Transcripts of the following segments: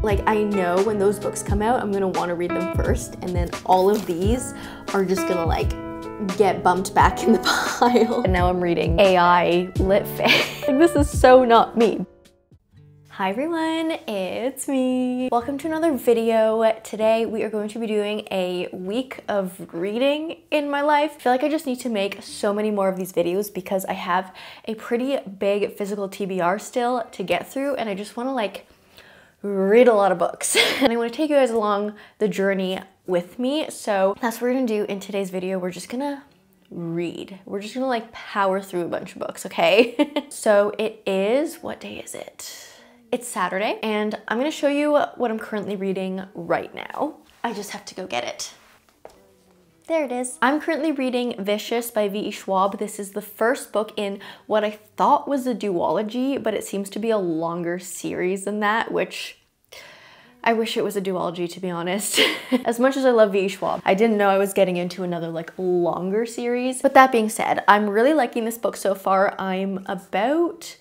Like, I know when those books come out, I'm gonna wanna read them first, and then all of these are just gonna like get bumped back in the pile. And now I'm reading AI lit fic. Like, this is so not me. Hi everyone, it's me. Welcome to another video. Today we are going to be doing a week of reading in my life. I feel like I just need to make so many more of these videos because I have a pretty big physical TBR still to get through, and I just wanna like read a lot of books. And I want to take you guys along the journey with me. So that's what we're gonna do in today's video. We're just gonna read. We're just gonna like power through a bunch of books, okay? So it is, what day is it? It's Saturday, and I'm gonna show you what I'm currently reading right now. I just have to go get it. There it is. I'm currently reading Vicious by V.E. Schwab. This is the first book in what I thought was a duology, but it seems to be a longer series than that, which I wish it was a duology, to be honest. As much as I love V.E. Schwab, I didn't know I was getting into another like longer series. But that being said, I'm really liking this book so far. I'm about,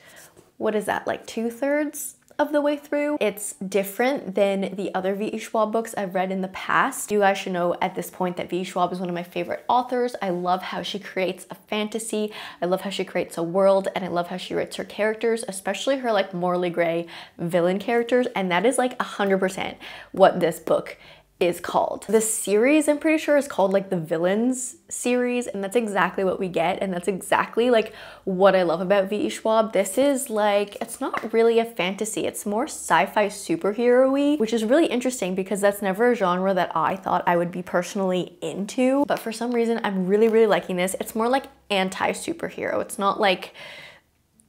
what is that, like 2/3 of the way through. It's different than the other V.E. Schwab books I've read in the past. You guys should know at this point that V.E. Schwab is one of my favorite authors. I love how she creates a fantasy. I love how she creates a world, and I love how she writes her characters, especially her like morally gray villain characters. And that is like 100% what this book is called. The series, I'm pretty sure, is called like the Villains series, and that's exactly what we get, and that's exactly like what I love about V.E. Schwab. This is like, it's not really a fantasy, it's more sci-fi superhero-y, which is really interesting because that's never a genre that I thought I would be personally into, but for some reason I'm really liking this. It's more like anti-superhero. It's not like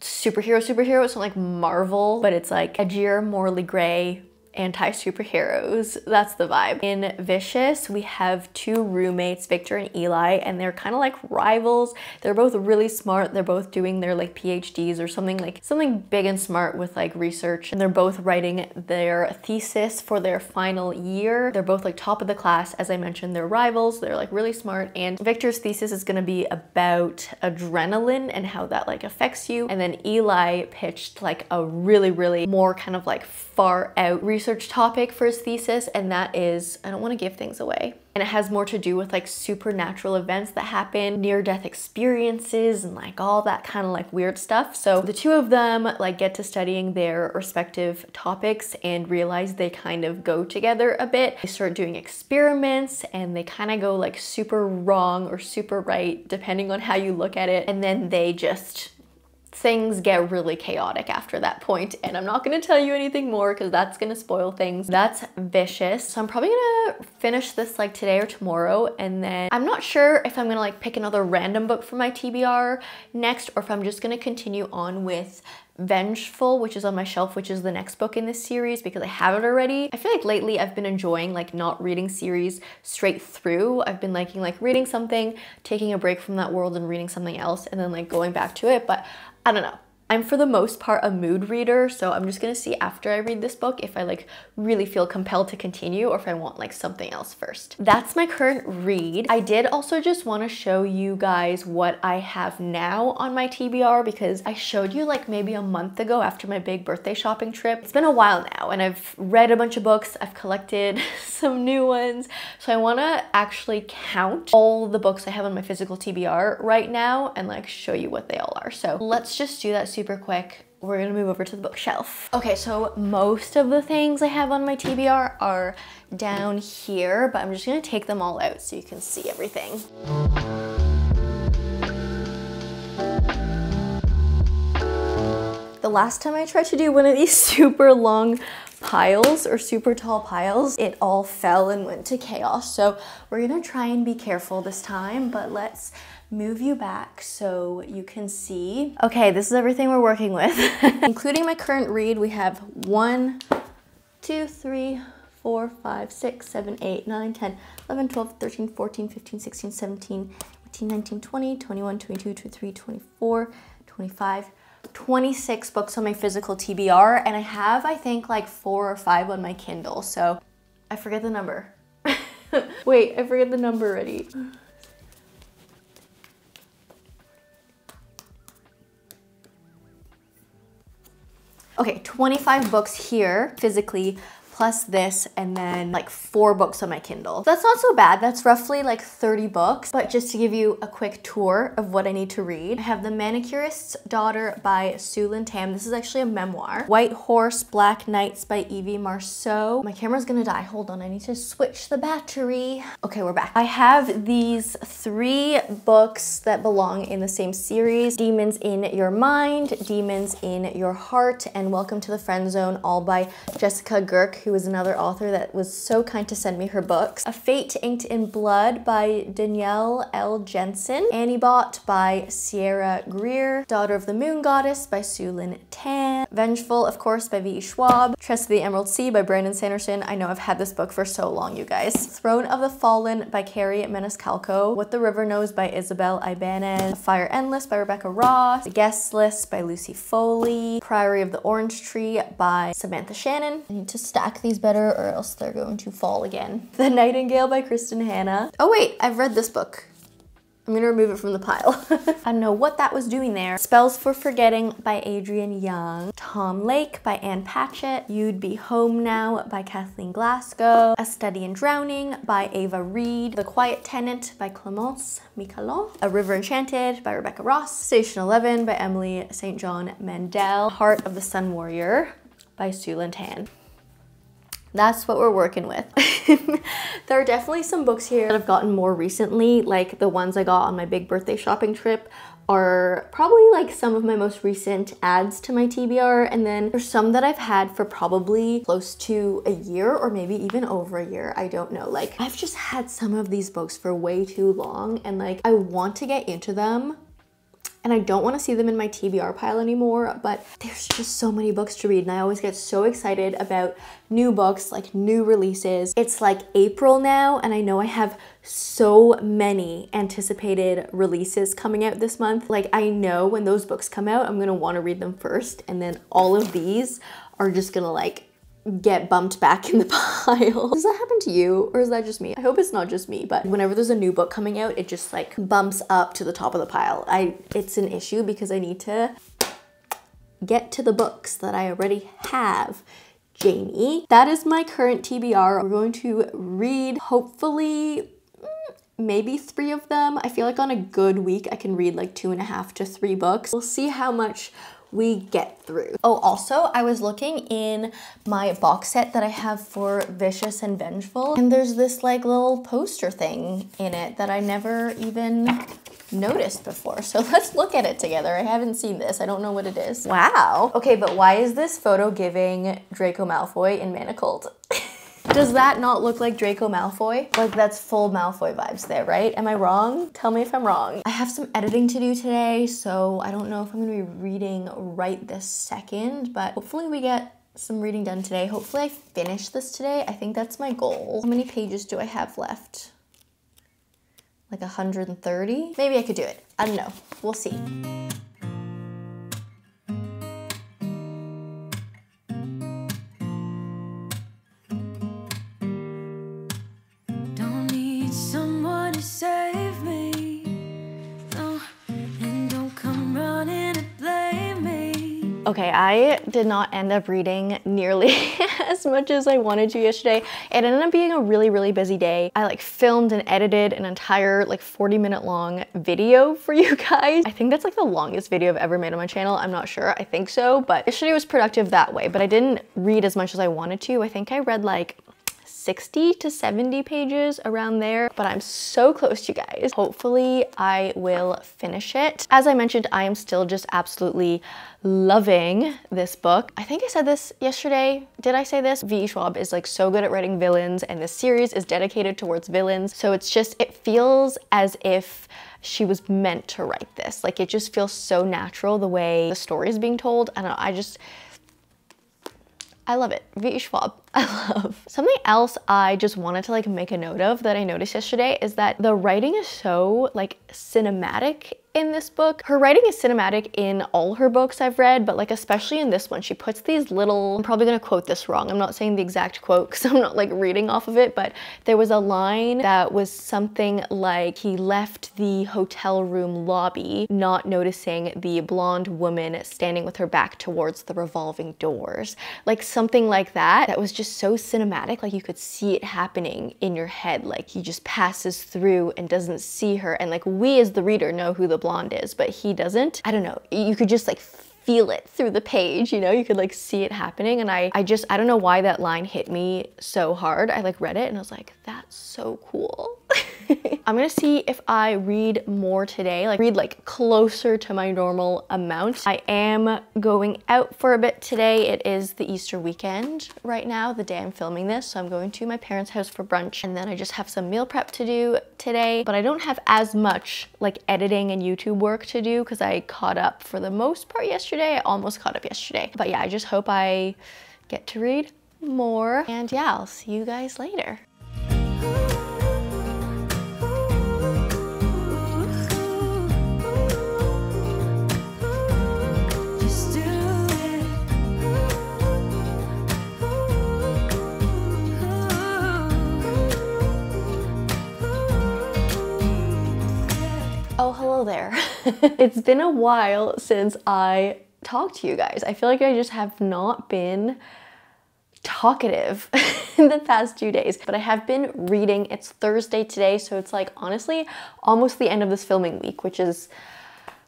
superhero, it's not like Marvel, but it's like edgier, morally gray, anti-superheroes. That's the vibe. In Vicious, we have two roommates, Victor and Eli, and they're kind of like rivals. They're both really smart. They're both doing their like PhDs or something big and smart with like research, and they're both writing their thesis for their final year. They're both like top of the class. As I mentioned, they're rivals. They're like really smart, and Victor's thesis is going to be about adrenaline and how that like affects you. And then Eli pitched like a really more kind of like far out research topic for his thesis, and that is, I don't want to give things away, and it has more to do with like supernatural events that happen, near-death experiences, and like all that kind of like weird stuff. So the two of them like get to studying their respective topics and realize they kind of go together a bit. They start doing experiments, and they kind of go like super wrong or super right depending on how you look at it, and then they just, things get really chaotic after that point, and I'm not gonna tell you anything more because that's gonna spoil things. That's Vicious. So I'm probably gonna finish this like today or tomorrow, and then I'm not sure if I'm gonna like pick another random book for my TBR next, or if I'm just gonna continue on with Vengeful, which is on my shelf, which is the next book in this series, because I have it already. I feel like lately I've been enjoying like not reading series straight through. I've been liking like reading something, taking a break from that world and reading something else, and then like going back to it, but I don't know. I'm for the most part a mood reader, so I'm just gonna see after I read this book if I like really feel compelled to continue or if I want like something else first. That's my current read. I did also just want to show you guys what I have now on my TBR, because I showed you like maybe a month ago after my big birthday shopping trip. It's been a while now, and I've read a bunch of books, I've collected some new ones, so I want to actually count all the books I have on my physical TBR right now and like show you what they all are. So let's just do that super quick. We're gonna move over to the bookshelf. Okay, so most of the things I have on my TBR are down here, but I'm just gonna take them all out so you can see everything. The last time I tried to do one of these super long piles or super tall piles, it all fell and went to chaos. So we're gonna try and be careful this time, but let's move you back so you can see. Okay, this is everything we're working with. Including my current read, we have 1, 2, 3, 4, 5, 6, 7, 8, 9, 10, 11, 12, 13, 14, 15, 16, 17, 18, 19, 20, 21, 22, 23, 24, 25, 26 books on my physical TBR, and I have, I think, like 4 or 5 on my Kindle, so I forget the number. Wait, I forget the number already. Okay, 25 books here physically plus this, and then like 4 books on my Kindle. That's not so bad. That's roughly like 30 books. But just to give you a quick tour of what I need to read, I have The Manicurist's Daughter by Sue Lynn Tam. This is actually a memoir. White Horse, Black Nights by Evie Marceau. My camera's gonna die. Hold on, I need to switch the battery. Okay, we're back. I have these 3 books that belong in the same series. Demons in Your Mind, Demons in Your Heart, and Welcome to the Friend Zone, all by Jessica Girk, who is another author that was so kind to send me her books. A Fate Inked in Blood by Danielle L. Jensen. Annie Bot by Sierra Greer. Daughter of the Moon Goddess by Sue Lynn Tan. Vengeful, of course, by V. Schwab. Trust of the Emerald Sea by Brandon Sanderson. I know I've had this book for so long, you guys. Throne of the Fallen by Carrie Maniscalco. What the River Knows by Isabel Ibanez. Fire Endless by Rebecca Ross. The Guest List by Lucy Foley. Priory of the Orange Tree by Samantha Shannon. I need to stack these better or else they're going to fall again. The Nightingale by Kristen Hanna. Oh wait, I've read this book. I'm gonna remove it from the pile. I don't know what that was doing there. Spells for Forgetting by Adrienne Young. Tom Lake by Anne Patchett. You'd Be Home Now by Kathleen Glasgow. A Study in Drowning by Ava Reed. The Quiet Tenant by Clemence Miquelon. A River Enchanted by Rebecca Ross. Station 11 by Emily St. John Mandel. Heart of the Sun Warrior by Sue Lynn Tan. That's what we're working with. There are definitely some books here that I've gotten more recently, like the ones I got on my big birthday shopping trip are probably like some of my most recent adds to my TBR, and then there's some that I've had for probably close to a year or maybe even over a year. I don't know. Like, I've just had some of these books for way too long, and like I want to get into them. And I don't want to see them in my TBR pile anymore, but there's just so many books to read and I always get so excited about new books, like new releases. It's like April now and I know I have so many anticipated releases coming out this month. Like, I know when those books come out, I'm gonna want to read them first, and then all of these are just gonna like get bumped back in the pile. Does that happen to you or is that just me? I hope it's not just me, but whenever there's a new book coming out, it just like bumps up to the top of the pile. It's an issue because I need to get to the books that I already have. Jamie. That is my current TBR. We're going to read hopefully maybe 3 of them. I feel like on a good week I can read like 2.5 to 3 books. We'll see how much we get through. Oh, also, I was looking in my box set that I have for Vicious and Vengeful, and there's this like little poster thing in it that I never even noticed before. So let's look at it together. I haven't seen this. I don't know what it is. Wow. Okay, but why is this photo giving Draco Malfoy in Manacled? Does that not look like Draco Malfoy? Like, that's full Malfoy vibes there, right? Am I wrong? Tell me if I'm wrong. I have some editing to do today, so I don't know if I'm gonna be reading right this second, but hopefully we get some reading done today. Hopefully I finish this today. I think that's my goal. How many pages do I have left? Like 130? Maybe I could do it. I don't know. We'll see. Save me, no, and don't come running and blame me. Okay, I did not end up reading nearly as much as I wanted to yesterday. It ended up being a really busy day. I like filmed and edited an entire like 40-minute long video for you guys. I think that's like the longest video I've ever made on my channel. I'm not sure, I think so, but yesterday was productive that way, but I didn't read as much as I wanted to. I think I read like 60 to 70 pages around there, but I'm so close, you guys. Hopefully I will finish it. As I mentioned, I am still just absolutely loving this book. I think I said this yesterday. Did I say this? V. Schwab is like so good at writing villains, and this series is dedicated towards villains. So it's just, it feels as if she was meant to write this. Like, it just feels so natural the way the story is being told. I don't know, I love it. V. Schwab, I love. Something else I just wanted to like make a note of that I noticed yesterday is that the writing is so like cinematic in this book. Her writing is cinematic in all her books I've read, but like especially in this one, she puts these little, I'm probably gonna quote this wrong, I'm not saying the exact quote because I'm not like reading off of it, but there was a line that was something like, he left the hotel room lobby not noticing the blonde woman standing with her back towards the revolving doors. Like something like that, that was just so cinematic, like you could see it happening in your head, like he just passes through and doesn't see her, and like we as the reader know who the blonde is, but he doesn't. I don't know, you could just like feel it through the page, you know, you could like see it happening. And I don't know why that line hit me so hard. I like read it and I was like, that's so cool. I'm gonna see if I read more today, like read like closer to my normal amount. I am going out for a bit today. It is the Easter weekend right now, the day I'm filming this. So I'm going to my parents' house for brunch, and then I just have some meal prep to do today, but I don't have as much like editing and YouTube work to do because I caught up for the most part yesterday. I almost caught up yesterday. But yeah, I just hope I get to read more. And yeah, I'll see you guys later. Oh, hello there. It's been a while since I talked to you guys. I feel like I just have not been talkative in the past 2 days, but I have been reading. It's Thursday today, so it's like honestly almost the end of this filming week, which is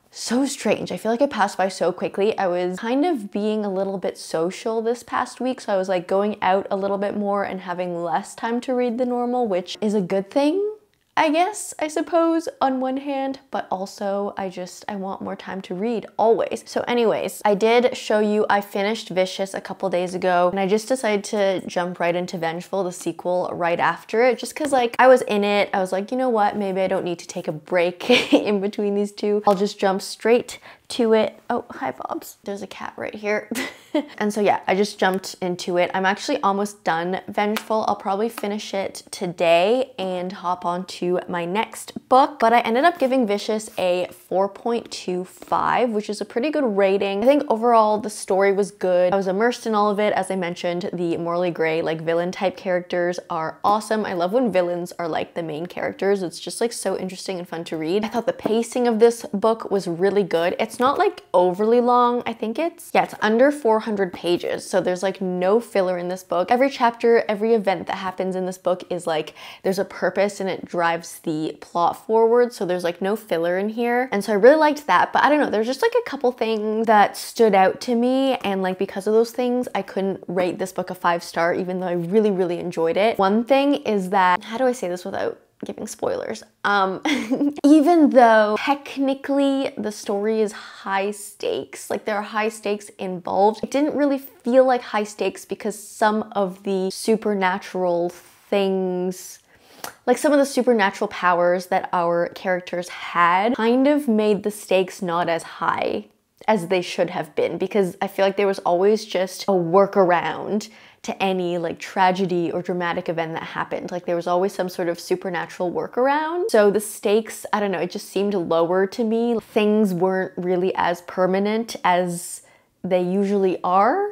so strange. I feel like it passed by so quickly. I was kind of being a little bit social this past week, so I was like going out a little bit more and having less time to read than normal, which is a good thing, I guess, I suppose, on one hand, but also I want more time to read always. So anyways, I did show you I finished Vicious a couple days ago, and I just decided to jump right into Vengeful, the sequel, right after it, just because like I was in it. I was like, you know what, maybe I don't need to take a break in between these two. I'll just jump straight to it. Oh, hi Bobs. There's a cat right here. And so yeah, I just jumped into it. I'm actually almost done Vengeful. I'll probably finish it today and hop on to my next book. But I ended up giving Vicious a 4.25, which is a pretty good rating. I think overall the story was good. I was immersed in all of it. As I mentioned, the morally gray, like villain type characters are awesome. I love when villains are like the main characters. It's just like so interesting and fun to read. I thought the pacing of this book was really good. It's not like overly long. I think it's under 400 pages. So there's like no filler in this book. Every chapter, every event that happens in this book is like, there's a purpose and it drives the plot forward. So there's like no filler in here. And so I really liked that, but I don't know, there's just like a couple things that stood out to me. And like, because of those things, I couldn't rate this book a 5-star, even though I really, really enjoyed it. One thing is that, how do I say this without giving spoilers? Even though technically the story is high stakes, like there are high stakes involved, it didn't really feel like high stakes because some of the supernatural things, like some of the supernatural powers that our characters had, kind of made the stakes not as high as they should have been, because I feel like there was always just a workaround to any like tragedy or dramatic event that happened. Like there was always some sort of supernatural workaround. So the stakes, I don't know, it just seemed lower to me. Things weren't really as permanent as they usually are.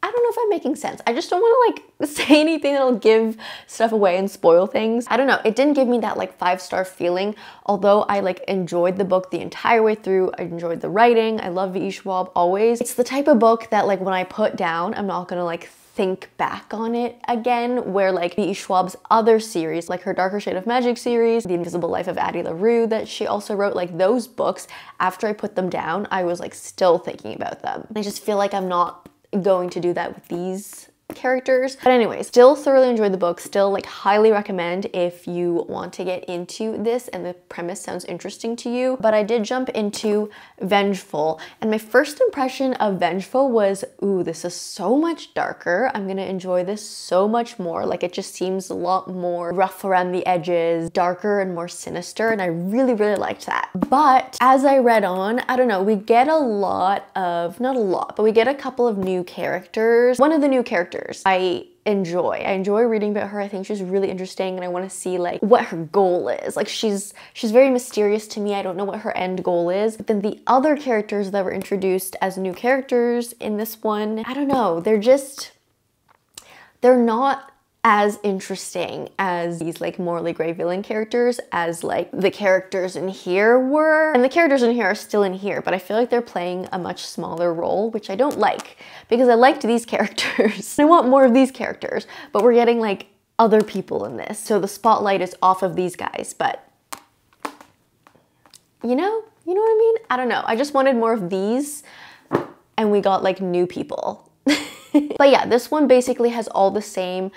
I don't know if I'm making sense. I just don't want to like say anything that'll give stuff away and spoil things. I don't know. It didn't give me that like 5-star feeling, although I like enjoyed the book the entire way through. I enjoyed the writing. I love V.E. Schwab always. It's the type of book that like when I put down, I'm not gonna like think back on it again, where like V.E. Schwab's other series, like her Darker Shade of Magic series, The Invisible Life of Addie LaRue that she also wrote, like those books, after I put them down, I was like still thinking about them. I just feel like I'm not going to do that with these characters. But anyways, still thoroughly enjoyed the book, still like highly recommend if you want to get into this and the premise sounds interesting to you. But I did jump into Vengeful, and my first impression of Vengeful was, ooh, this is so much darker. I'm gonna enjoy this so much more. Like it just seems a lot more rough around the edges, darker and more sinister, and I really, really liked that. But as I read on, I don't know, we get a lot of, not a lot, but we get a couple of new characters. One of the new characters I enjoy. I enjoy reading about her. I think she's really interesting and I want to see like what her goal is. Like she's very mysterious to me. I don't know what her end goal is. But then the other characters that were introduced as new characters in this one, I don't know. They're not as interesting as these like morally gray villain characters as like the characters in here were. And the characters in here are still in here, but I feel like they're playing a much smaller role, which I don't like because I liked these characters. I want more of these characters, but we're getting like other people in this. So the spotlight is off of these guys, but you know what I mean? I don't know. I just wanted more of these and we got like new people. But yeah, this one basically has all the same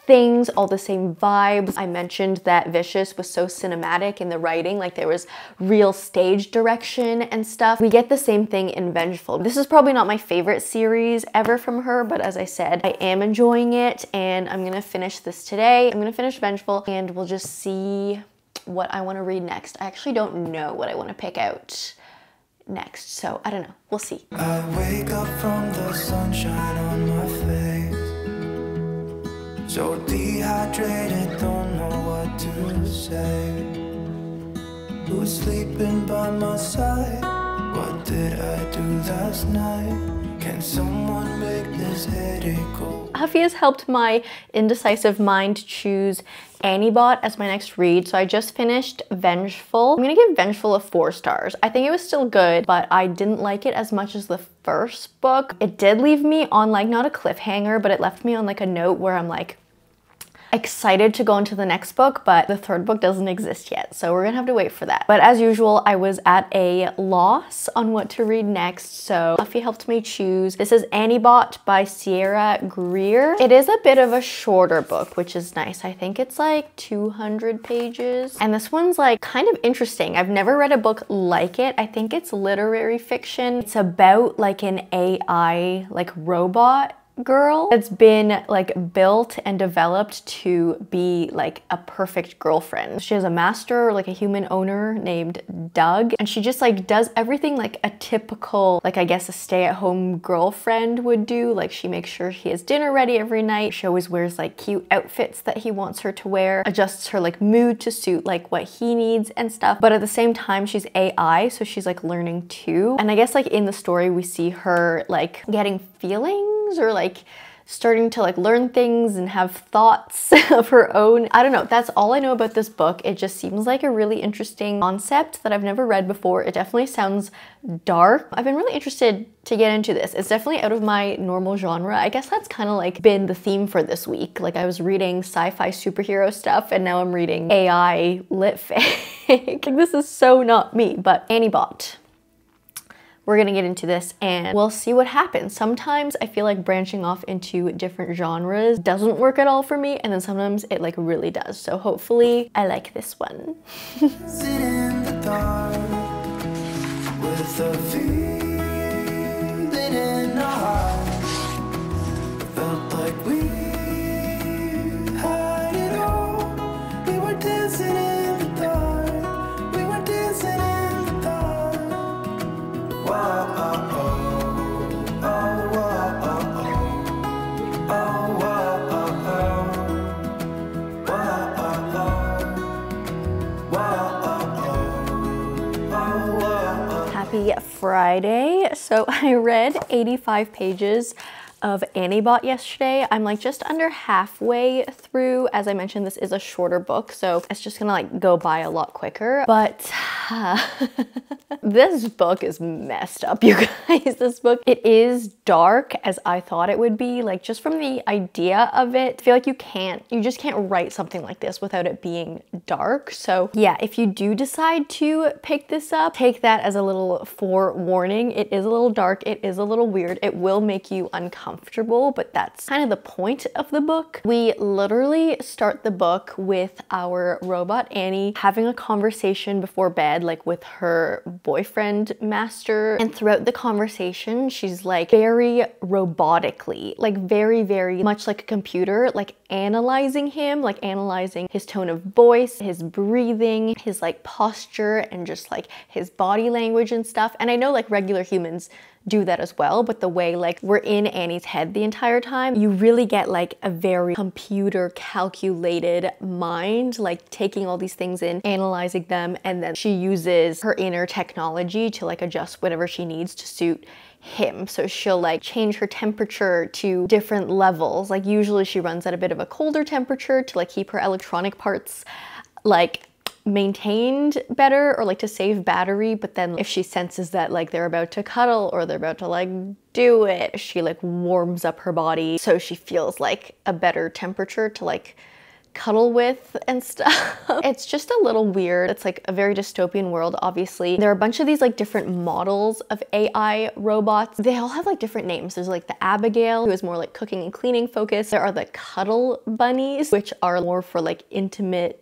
things, all the same vibes. I mentioned that Vicious was so cinematic in the writing, like there was real stage direction and stuff. We get the same thing in Vengeful. This is probably not my favorite series ever from her, but as I said, I am enjoying it and I'm gonna finish this today. I'm gonna finish Vengeful and we'll just see what I want to read next. I actually don't know what I want to pick out next, so I don't know. We'll see. I wake up from the sunshine on my face, so dehydrated, don't know what to say. Who's sleeping by my side? What did I do last night? Can someone make this headache go? Huffy has helped my indecisive mind choose Anibot as my next read. So I just finished Vengeful. I'm gonna give Vengeful a 4 stars. I think it was still good, but I didn't like it as much as the first book. It did leave me on like, not a cliffhanger, but it left me on like a note where I'm like, excited to go into the next book, but the third book doesn't exist yet, so we're gonna have to wait for that. But as usual, I was at a loss on what to read next, so Fluffy helped me choose. This is Anibot by Sierra Greer. It is a bit of a shorter book, which is nice. I think it's like 200 pages, and this one's like kind of interesting. I've never read a book like it. I think it's literary fiction. It's about like an AI like robot girl that's been like built and developed to be like a perfect girlfriend. She has a master, like a human owner named Doug, and she just like does everything like a typical, like I guess a stay-at-home girlfriend would do. Like she makes sure he has dinner ready every night. She always wears like cute outfits that he wants her to wear, adjusts her like mood to suit like what he needs and stuff. But at the same time, she's AI, so she's like learning too. And I guess like in the story, we see her like getting feelings or like starting to like learn things and have thoughts of her own. I don't know, that's all I know about this book. It just seems like a really interesting concept that I've never read before. It definitely sounds dark. I've been really interested to get into this. It's definitely out of my normal genre. I guess that's kind of like been the theme for this week. Like I was reading sci-fi superhero stuff and now I'm reading AI lit fic. Like this is so not me, but Anibot. We're gonna get into this and we'll see what happens. Sometimes I feel like branching off into different genres doesn't work at all for me, and then sometimes it like really does. So hopefully I like this one. Sit in the dark with a feeling in our heart. Felt like we had it all. We were dancing in the dark. We were dancing in the dark. Whoa, oh, oh, oh, whoa, oh, oh. Oh, whoa, oh, oh. Whoa, oh, oh. Happy Friday. So I read 85 pages of Anibot yesterday. I'm like just under halfway through. As I mentioned, this is a shorter book, so it's just gonna like go by a lot quicker. But this book is messed up, you guys. This book, it is dark as I thought it would be. Like just from the idea of it, I feel like you just can't write something like this without it being dark. So yeah, if you do decide to pick this up, take that as a little forewarning. It is a little dark, it is a little weird, it will make you uncomfortable, but that's kind of the point of the book. We literally start the book with our robot Annie having a conversation before bed, like with her boyfriend Master, and throughout the conversation she's like very robotically, like very much like a computer, like analyzing him, like analyzing his tone of voice, his breathing, his like posture, and just like his body language and stuff. And I know like regular humans do that as well, but the way like we're in Annie's head the entire time, you really get like a very computer calculated mind, like taking all these things in, analyzing them, and then she uses her inner technology to like adjust whatever she needs to suit him. So she'll like change her temperature to different levels. Like usually she runs at a bit of a colder temperature to like keep her electronic parts like maintained better, or like to save battery. But then if she senses that like they're about to cuddle or they're about to like do it, she like warms up her body so she feels like a better temperature to like cuddle with and stuff. It's just a little weird. It's like a very dystopian world, obviously. There are a bunch of these like different models of AI robots. They all have like different names. There's like the Abigail, who is more like cooking and cleaning focused. There are the Cuddle Bunnies, which are more for like intimacy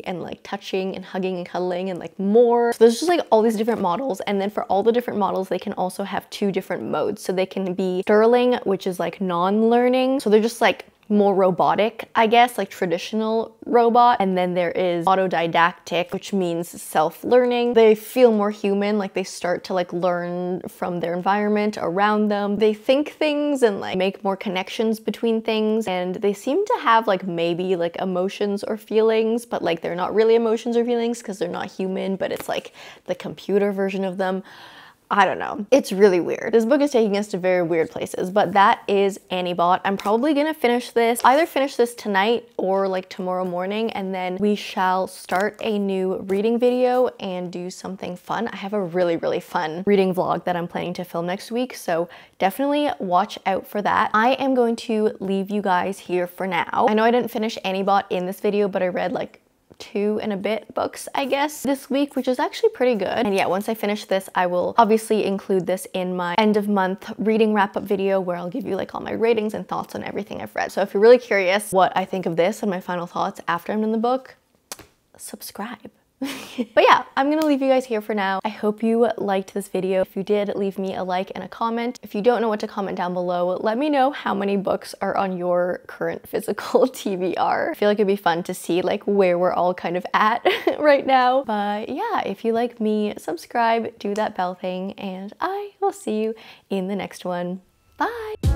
and like touching and hugging and cuddling and like more. So there's just like all these different models, and then for all the different models they can also have 2 different modes. So they can be Sterling, which is like non-learning, so they're just like more robotic, I guess, like traditional robot. And then there is autodidactic, which means self-learning. They feel more human, like they start to like learn from their environment around them. They think things and like make more connections between things, and they seem to have like maybe like emotions or feelings, but like they're not really emotions or feelings because they're not human, but it's like the computer version of them. I don't know. It's really weird. This book is taking us to very weird places, but that is Anniebot. I'm probably gonna finish this, either finish this tonight or like tomorrow morning, and then we shall start a new reading video and do something fun. I have a really, really fun reading vlog that I'm planning to film next week, so definitely watch out for that. I am going to leave you guys here for now. I know I didn't finish Anniebot in this video, but I read like 2 and a bit books, I guess, this week, which is actually pretty good. And yeah, once I finish this, I will obviously include this in my end of month reading wrap-up video where I'll give you like all my ratings and thoughts on everything I've read. So if you're really curious what I think of this and my final thoughts after I'm in the book, subscribe. But yeah, I'm gonna leave you guys here for now. I hope you liked this video. If you did, leave me a like and a comment. If you don't know what to comment down below, let me know how many books are on your current physical TBR. I feel like it'd be fun to see like where we're all kind of at right now. But yeah, if you like me, subscribe, do that bell thing, and I will see you in the next one. Bye!